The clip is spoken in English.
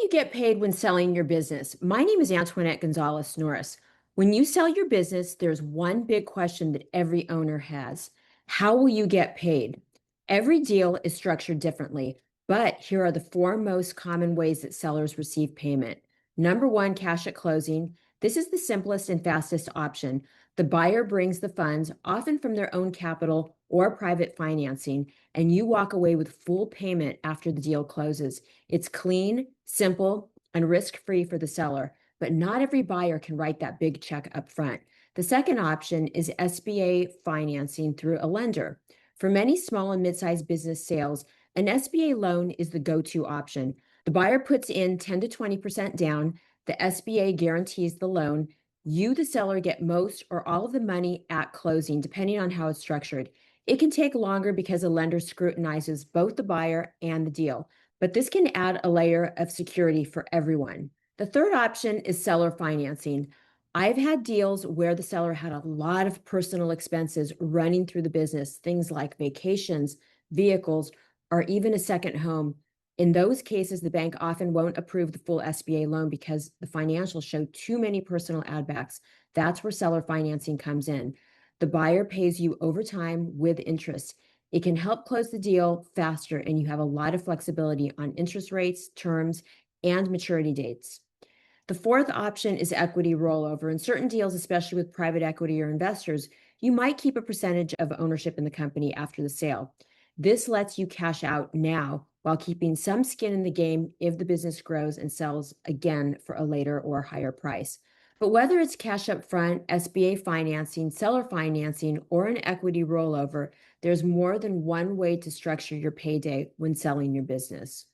you get paid when selling your business? My name is Antoinette Gonzales Norris. When you sell your business, there's one big question that every owner has. How will you get paid? Every deal is structured differently, but here are the four most common ways that sellers receive payment. Number one, cash at closing. This is the simplest and fastest option. The buyer brings the funds, often from their own capital or private financing, and you walk away with full payment after the deal closes. It's clean, simple, and risk-free for the seller, but not every buyer can write that big check up front. The second option is SBA financing through a lender. For many small and mid-sized business sales, an SBA loan is the go-to option. The buyer puts in 10 to 20% down, the SBA guarantees the loan. You, the seller, get most or all of the money at closing, depending on how it's structured. It can take longer because a lender scrutinizes both the buyer and the deal, but this can add a layer of security for everyone. The third option is seller financing. I've had deals where the seller had a lot of personal expenses running through the business, things like vacations, vehicles, or even a second home. In those cases, the bank often won't approve the full SBA loan because the financials show too many personal add backs. That's where seller financing comes in. The buyer pays you over time with interest. It can help close the deal faster, and you have a lot of flexibility on interest rates, terms, and maturity dates. The fourth option is equity rollover. In certain deals, especially with private equity or investors, you might keep a percentage of ownership in the company after the sale. This lets you cash out now while keeping some skin in the game if the business grows and sells again for a later or higher price. But whether it's cash up front, SBA financing, seller financing, or an equity rollover, there's more than one way to structure your payday when selling your business.